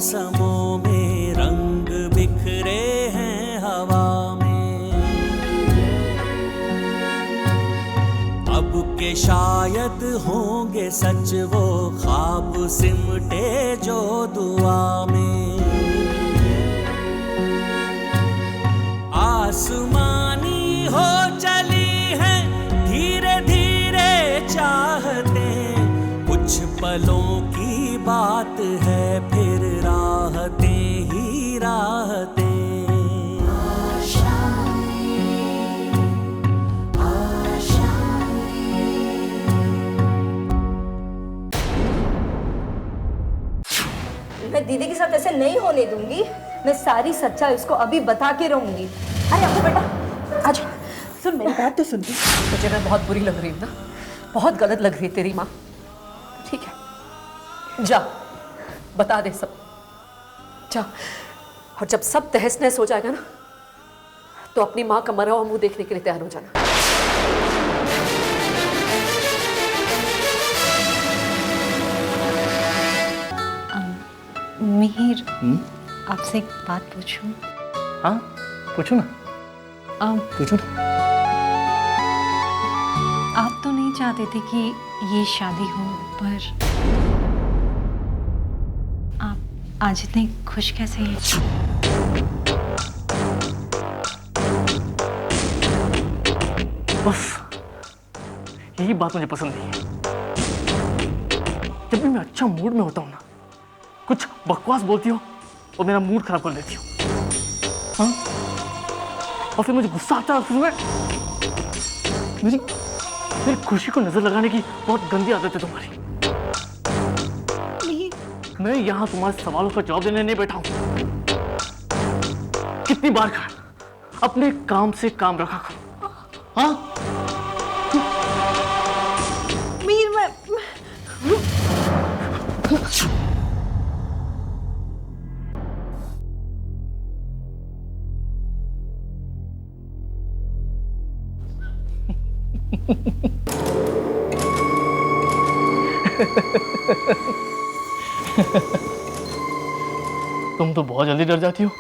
मौसमों में रंग बिखरे हैं हवा में। अब के शायद होंगे सच वो ख्वाब सिमटे जो दुआ में। आसमानी हो चली है धीरे धीरे चाहते, कुछ पलों की बात है फिर राहतें ही राहतें। मैं दीदी के साथ ऐसे नहीं होने दूंगी। मैं सारी सच्चाई उसको अभी बता के रहूंगी। अरे अब बेटा आजा, सुन मेरी बात तो सुन। मुझे मैं बहुत बुरी लग रही हूँ ना, बहुत गलत लग रही है तेरी माँ। ठीक है जा बता दे सब, जा। और जब सब तहस नहस हो जाएगा ना तो अपनी माँ का मरा हुआ मुंह देखने के लिए तैयार हो जाना। मिहिर, आपसे एक बात पूछूं? हाँ पूछो ना, पूछो ना। आप तो नहीं चाहते थे कि ये शादी हो, पर आप आज इतने खुश कैसे हैं? बस यही बात मुझे पसंद नहीं है। जब भी मैं अच्छा मूड में होता हूँ ना, कुछ बकवास बोलती हो और मेरा मूड खराब कर देती हो। हाँ? और फिर मुझे गुस्सा आता है। फिर मेरी खुशी को नजर लगाने की बहुत गंदी आदत है तुम्हारी। मैं यहाँ तुम्हारे सवालों का जवाब देने नहीं बैठा हूँ। कितनी बार कहा अपने काम से काम रखा करो। हाँ? मीर मैं तुम तो बहुत जल्दी डर जाती हो।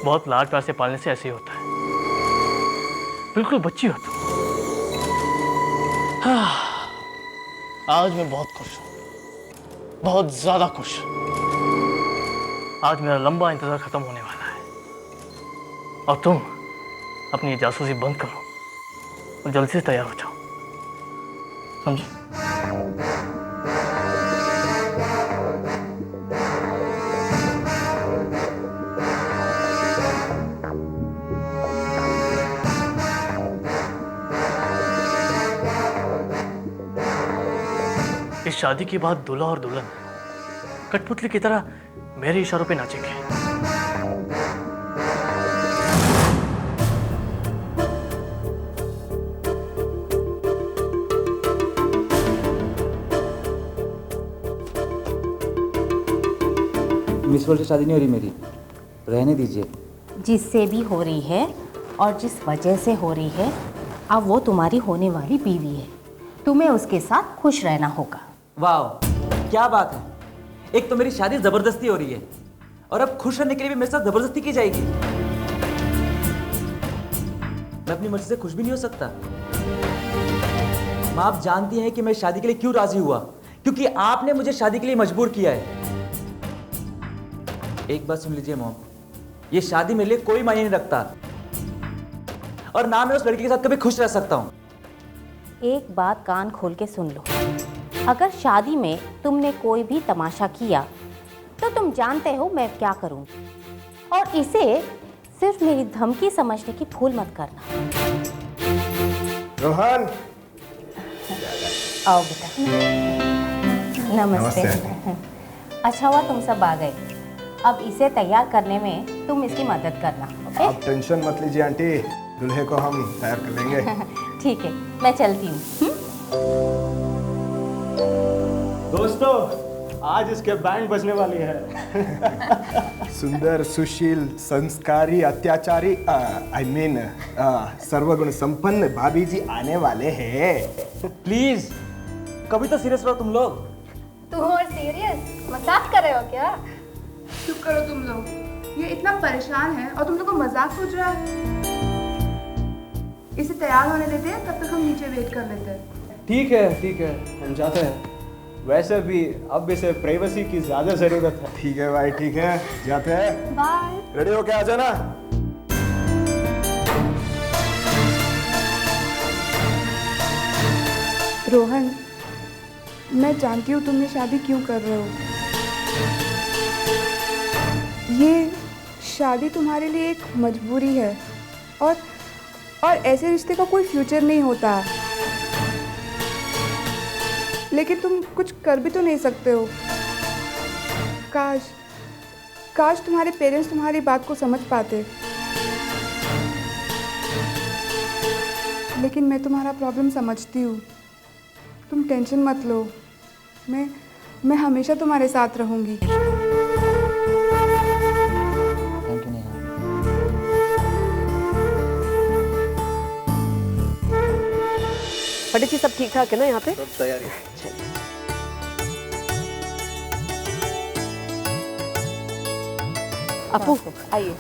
बहुत लाड प्यार से पालने से ऐसे ही होता है। बिल्कुल बच्ची हो तुम। हाँ, आज मैं बहुत खुश हूँ, बहुत ज्यादा खुश। आज मेरा लंबा इंतजार खत्म होने वाला है और तुम अपनी जासूसी बंद करो और जल्दी से तैयार हो जाओ, समझे? इस शादी के बाद दूल्हा और दुल्हन कठपुतली की तरह मेरे इशारों पे नाचेंगे। मिस वर्ल्ड से शादी नहीं हो रही मेरी, रहने दीजिए। जिससे भी हो रही है और जिस वजह से हो रही है, अब वो तुम्हारी होने वाली बीवी है। तुम्हें उसके साथ खुश रहना होगा। वाह क्या बात है। एक तो मेरी शादी जबरदस्ती हो रही है और अब खुश रहने के लिए भी मेरे साथ जबरदस्ती की जाएगी। मैं अपनी मर्जी से खुश भी नहीं हो सकता। माँ आप जानती हैं कि मैं शादी के लिए क्यों राजी हुआ, क्योंकि आपने मुझे शादी के लिए मजबूर किया है। एक बात सुन लीजिए मॉम, ये शादी मेरे लिए कोई मायने नहीं रखता और ना मैं उस लड़की के साथ कभी खुश रह सकता हूँ। एक बात कान खोल के सुन लो, अगर शादी में तुमने कोई भी तमाशा किया तो तुम जानते हो मैं क्या करूँगी, और इसे सिर्फ मेरी धमकी समझने की भूल मत करना। रोहन, आओ बेटा। नमस्ते। अच्छा हुआ तुम सब आ गए। अब इसे तैयार करने में तुम इसकी मदद करना, ओके? आप टेंशन मत लीजिए आंटी, दूल्हे को हम तैयार कर लेंगे। ठीक है, मैं चलती हूँ। दोस्तों, आज इसके बैंड बजने वाली है। सुंदर, सुशील, संस्कारी, अत्याचारी, आई मीन सर्वगुण संपन्न भाभी जी आने वाले हैं। प्लीज कभी तो सीरियस रहो तुम लोग। तू और सीरियस मजाक कर रहे हो क्या? चुप करो तुम लोग। ये इतना परेशान है और तुम लोग को मजाक सोच रहा है। इसे तैयार होने देते हैं, तब तक हम नीचे वेट कर लेते हैं। ठीक है हम जाते हैं। वैसे भी अब इसे प्राइवेसी की ज्यादा जरूरत है। ठीक है भाई, ठीक है, जाते हैं। बाय। रेडी हो के आ जाना। रोहन, मैं जानती हूँ तुम ये शादी क्यों कर रहे हो। ये शादी तुम्हारे लिए एक मजबूरी है और ऐसे रिश्ते का कोई फ्यूचर नहीं होता। लेकिन तुम कुछ कर भी तो नहीं सकते हो। काश तुम्हारे पेरेंट्स तुम्हारी बात को समझ पाते। लेकिन मैं तुम्हारा प्रॉब्लम समझती हूँ। तुम टेंशन मत लो। मैं हमेशा तुम्हारे साथ रहूँगी। Thank you Neha. पंडित जी सब ठीक ठाक है ना यहाँ पे? सब तैयारी है। अपू आइए।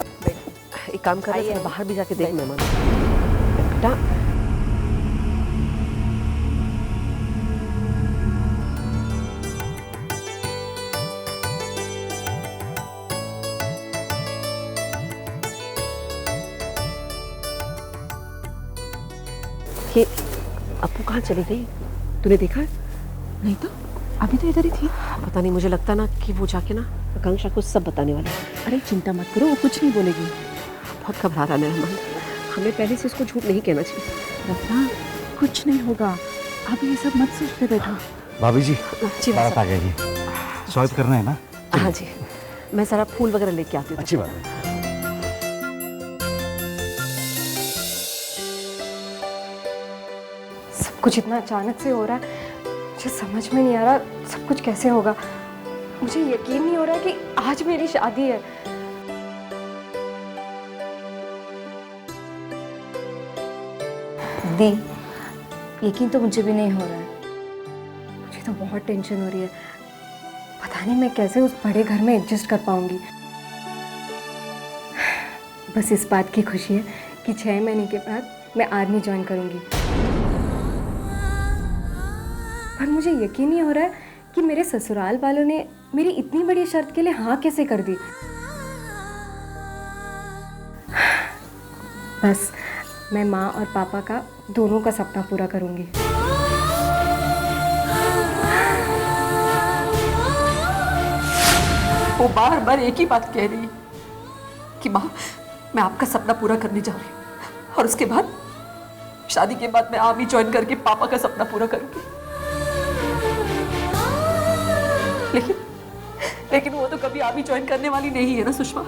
एक काम कर रहे बाहर भी जाके देख मेहमान बेटा। ये अपू कहाँ चली गई? तूने देखा? नहीं तो अभी तो इधर ही थी। पता नहीं, मुझे लगता ना कि वो जाके ना आकांक्षा को सब बताने वाली है। अरे चिंता मत करो, वो कुछ नहीं बोलेगी। बहुत घबरा रहा है मेरा मन। हमें पहले से उसको झूठ नहीं कहना चाहिए। रत्ना, कुछ नहीं होगा। अभी ये सब मत सोचते बैठो। भाभी जी जी बारात आ गई। स्वागत करना है ना? हाँ जी, मैं सारा फूल वगैरह लेके आती हूँ। अच्छी बात है। सब कुछ इतना अचानक से हो रहा है, मुझे समझ में नहीं आ रहा सब कुछ कैसे होगा। मुझे यकीन नहीं हो रहा कि आज मेरी शादी है। दी, यकीन तो मुझे भी नहीं हो रहा है। मुझे तो बहुत टेंशन हो रही है। पता नहीं मैं कैसे उस बड़े घर में एडजस्ट कर पाऊंगी। बस इस बात की खुशी है कि 6 महीने के बाद मैं आर्मी ज्वाइन करूंगी। पर मुझे यकीन नहीं हो रहा है कि मेरे ससुराल वालों ने मेरी इतनी बड़ी शर्त के लिए हाँ कैसे कर दी। बस मैं माँ और पापा का दोनों का सपना पूरा करूंगी। वो बार बार एक ही बात कह रही है कि माँ मैं आपका सपना पूरा करने जा रही हूँ और उसके बाद शादी के बाद मैं आर्मी ज्वाइन करके पापा का सपना पूरा करूंगी। लेकिन वो तो कभी आर्मी ज्वाइन करने वाली नहीं है ना सुषमा।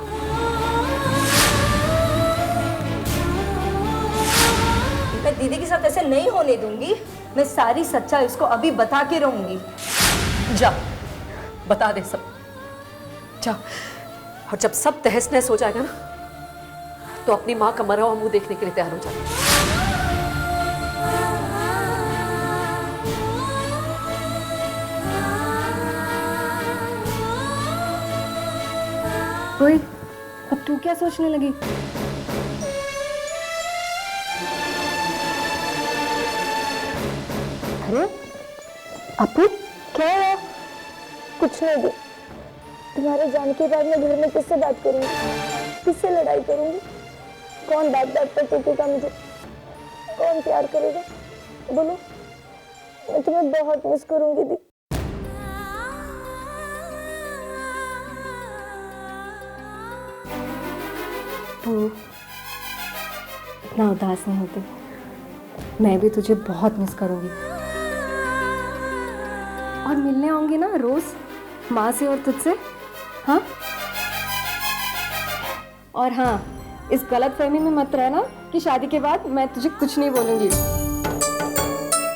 मैं दीदी के साथ ऐसे नहीं होने दूंगी। मैं सारी सच्चाई उसको अभी बता के रहूंगी। जा बता दे सब, जा। और जब सब तहस नहस हो जाएगा ना तो अपनी माँ का मरा हुआ मुंह देखने के लिए तैयार हो जाएगा। ओए, अब तू क्या सोचने लगी? अरे अपू, क्या है? कुछ नहीं दी। तुम्हारे जाने के बाद मैं घर में किससे बात करूंगी? किससे लड़ाई करूंगी? कौन बात पर टोकेगा मुझे? कौन प्यार करेगा? बोलो, मैं तुम्हें बहुत मिस करूंगी दी। तू इतना उदास नहीं होती। मैं भी तुझे बहुत मिस करूंगी और मिलने आऊंगी ना रोज माँ से और तुझसे। हाँ, और हाँ, इस गलत फहमी में मत रहना कि शादी के बाद मैं तुझे कुछ नहीं बोलूंगी।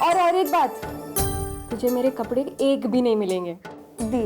और एक बात, तुझे मेरे कपड़े एक भी नहीं मिलेंगे दी।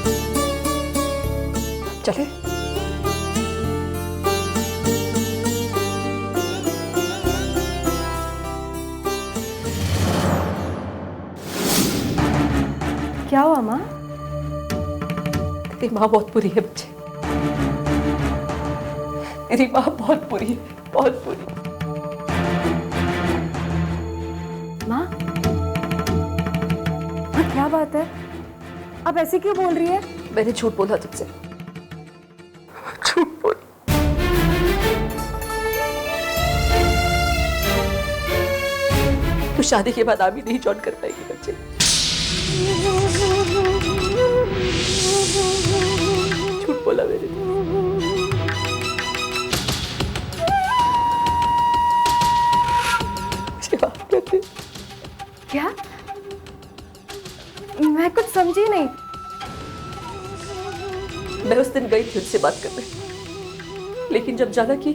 है। चले? क्या हुआ माँ? तेरी माँ बहुत बुरी है बच्चे, तेरी माँ बहुत बुरी है, बहुत बुरी। माँ, क्या बात है? अब ऐसे क्यों बोल रही है? मैंने झूठ बोला तुझसे, झूठ बोल। तू शादी के बाद आमी नहीं जॉइन कर पाएगी बच्चे। झूठ बोला मैंने। मुझे माफ कर दे। क्या? मैं कुछ समझी नहीं। मैं उस दिन गई थी उनसे बात करने, लेकिन जब जाना कि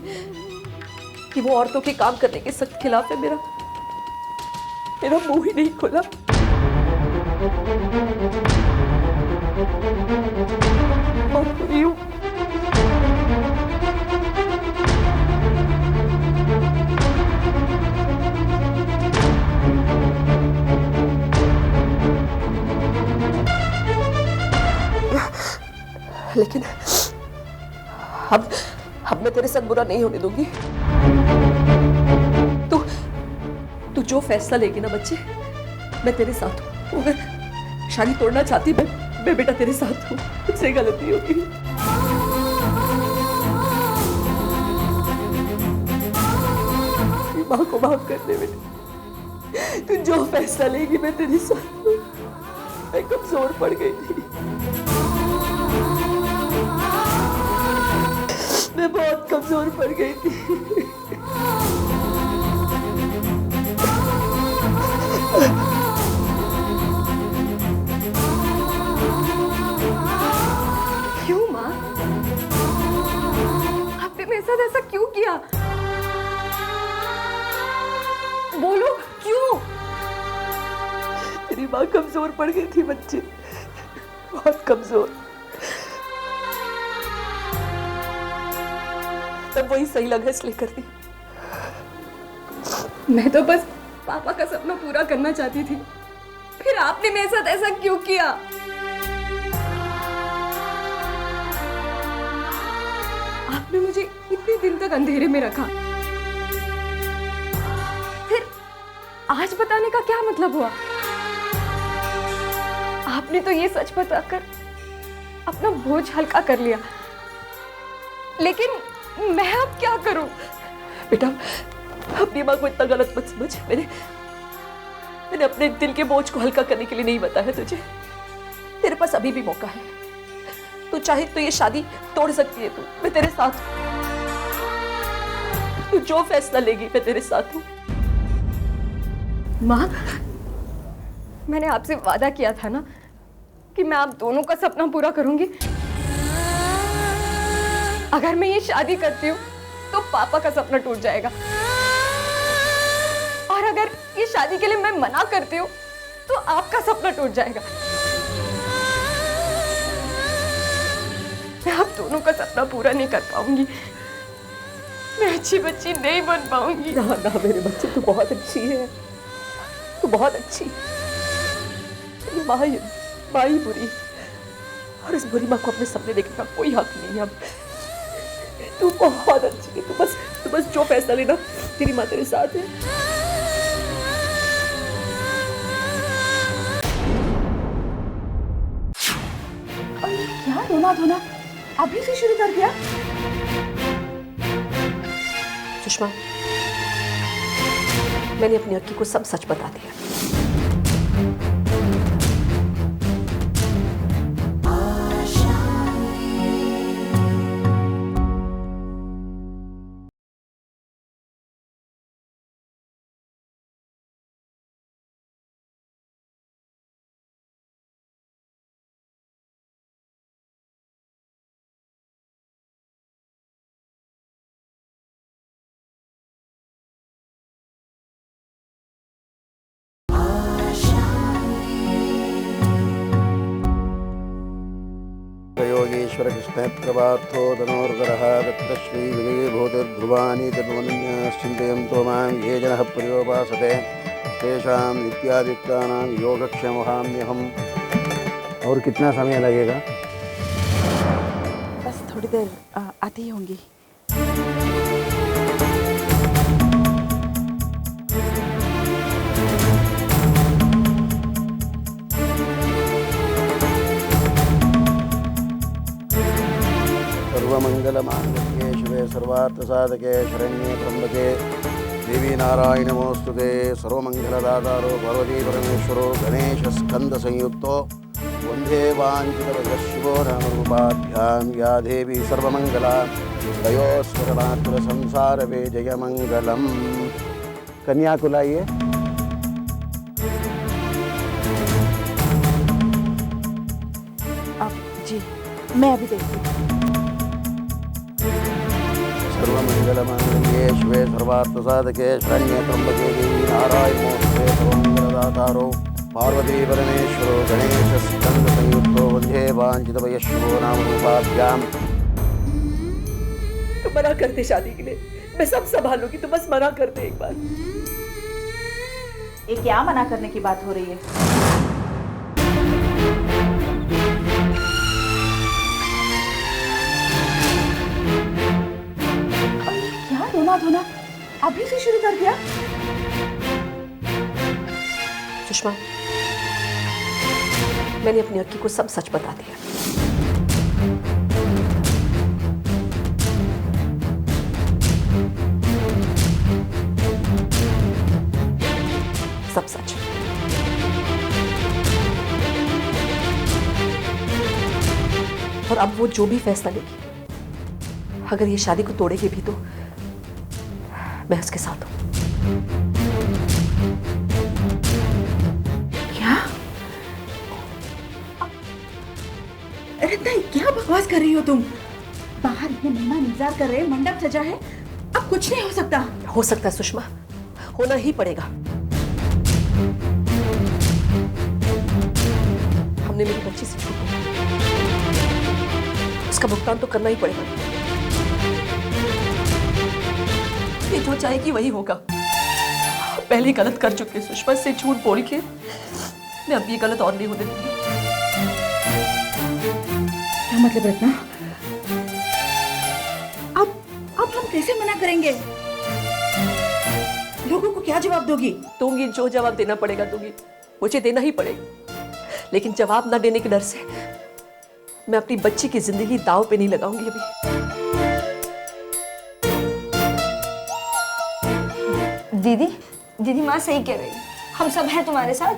वो औरतों के काम करने के सख्त खिलाफ है, मेरा मुंह ही नहीं खुला। बहुत बुरी हूं। लेकिन अब मैं तेरे साथ बुरा नहीं होने दूंगी। तू जो फैसला लेगी ना बच्चे, मैं तेरे साथ हूँ। अगर शादी तोड़ना चाहती मैं बेटा तेरे साथ हूँ। मुझसे गलती होगी। माँ को माफ कर दे बेटा। तू जो फैसला लेगी मैं तेरे साथ हूँ। मैं कमजोर पड़ गई थी, मैं बहुत कमजोर पड़ गई थी। क्यों माँ? आपने मेरे साथ ऐसा क्यों किया? बोलो क्यों? मेरी माँ कमजोर पड़ गई थी बच्चे, बहुत कमजोर। तब वही सही लगा इसलिए कर दी। मैं तो बस पापा का सपना पूरा करना चाहती थी, फिर आपने मेरे साथ ऐसा क्यों किया? आपने मुझे इतने दिन तक अंधेरे में रखा, फिर आज बताने का क्या मतलब हुआ? आपने तो ये सच बताकर अपना बोझ हल्का कर लिया, लेकिन मैं अब क्या करूं? बेटा अपनी माँ को इतना गलत मत समझ। मैंने अपने दिल के बोझ को हल्का करने के लिए नहीं बताया तुझे। तेरे पास अभी भी मौका है, तू चाहे तो ये शादी तोड़ सकती है। मैं तेरे साथ हूं। तू जो फैसला लेगी मैं तेरे साथ हूं। माँ, मैंने आपसे वादा किया था ना कि मैं आप दोनों का सपना पूरा करूंगी। अगर मैं ये शादी करती हूँ तो पापा का सपना टूट जाएगा, और अगर ये शादी के लिए मैं मना करती हूँ तो आपका सपना टूट जाएगा। मैं आप दोनों का सपना पूरा नहीं कर पाऊंगी। मैं अच्छी बच्ची नहीं बन पाऊंगी। ना ना मेरे बच्चे, तू बहुत अच्छी है, तू बहुत अच्छी। माँ ही बुरी है, और इस बुरी माँ को अपने सपने देखने का कोई हक नहीं है। अब तू बहुत अच्छी है। तू बस जो फैसला लेना, तेरी माँ तेरे साथ है। क्या रोना धोना अभी से शुरू कर दिया? सुषमा, मैंने अपनी अक्की को सब सच बता दिया। यत्रयोगीश्वर कृष्णेत्रपार्थो धनोर्धरः तत्र श्रीविजयभूतिर्ध्रुवानि तद्वन्यश्चिन्तयन्तो मां ये जनः पर्योपासते तेषां नित्यादित्यानां योगक्षेमहाम्यहम्। और कितना समय लगेगा? बस थोड़ी देर आती ही होंगी। सर्वमंगलमांगल्ये शिवे सर्वार्थसाधके शरण्ये त्र्यंबके देवी नारायणी नमोस्तुते। सर्वमंगलदातारो पार्वती परमेश्वरो गणेशस्कंदसंयुक्तो वंदे वाञ्छितवरशिवो नामरूपाभ्यां या देवी सर्वमंगला दयोस्वरमातुरसंसारवे जयमंगलम्। कन्या को लाइए। जी मैं अभी देखती हूँ। सर्वमंगलमांगल्ये शिवे सर्वार्थसाधके शरण्ये त्र्यंबके देवी नारायणी नमोस्तुते। सर्वमंगलदातारो पार्वती परमेश्वरो गणेशस्कंदसंयुक्तो वंदे वाञ्छितवरशिवो नामरूपाभ्यां। तो मना करते शादी के लिए, मैं सब संभालूंगी, तो बस मना करते एक बार। ये क्या मना करने की बात हो रही है? क्या रोना धोना अभी से शुरू कर दिया? सुषमा, मैंने अपनी अक्की को सब सच बता दिया। सब सच। और अब वो जो भी फैसला लेगी, अगर ये शादी को तोड़ेगी भी तो मैं उसके साथ हूं। क्या? रत्ना, क्या बकवास कर रही हो तुम? बाहर इतने मेहमान इंतजार कर रहे हैं, मंडप सजा है, अब कुछ नहीं हो सकता। हो सकता है सुषमा, होना ही पड़ेगा। हमने मेरी बच्ची से छूट ली, उसका भुगतान तो करना ही पड़ेगा। ये जो चाहेगी वही होगा। पहले गलत कर चुके सुषमा, से झूठ बोल के मैं अब ये गलत और नहीं होने दूंगी। क्या मतलब रत्ना? अब हम कैसे मना करेंगे? लोगों को क्या जवाब दोगी? दूंगी, जो जवाब देना पड़ेगा दूंगी, मुझे देना ही पड़ेगा। लेकिन जवाब ना देने के डर से मैं अपनी बच्ची की जिंदगी दांव पे नहीं लगाऊंगी अभी। दीदी माँ सही कह रही है, हम सब हैं तुम्हारे साथ।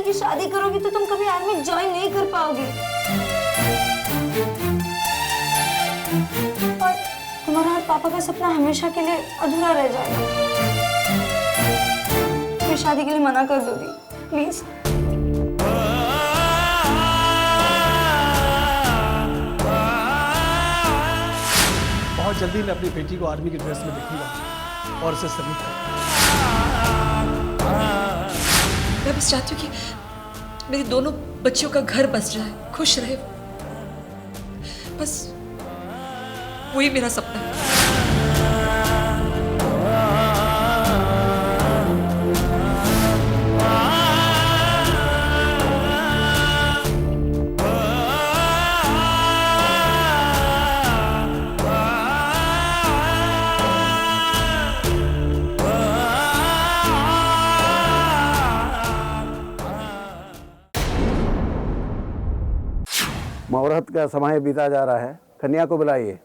ये शादी करोगी तो तुम कभी आर्मी ज्वाइन नहीं कर पाओगी, और तुम्हारा और पापा का सपना हमेशा के लिए अधूरा रह जाएगा। मैं शादी के लिए मना कर दो दी, प्लीज। बहुत जल्दी मैं अपनी बेटी को आर्मी की ड्रेस में देखूंगा और उसे सल्यूट करूंगा। मैं बस चाहती हूँ कि मेरी दोनों बच्चियों का घर बस जाए, खुश रहे, बस वही मेरा सपना है। मुहूर्त का समय बीता जा रहा है, कन्या को बुलाइए।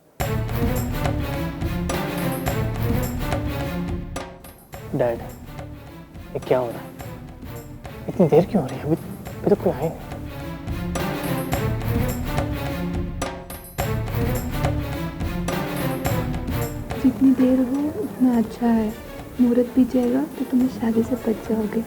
डैड, ये क्या हो रहा है? इतनी देर क्यों हो रही है? अभी तो कोई आए नहीं। जितनी देर हो उतना अच्छा है। मुहूर्त बीतेगा तो तुम शादी से बच जाओगे।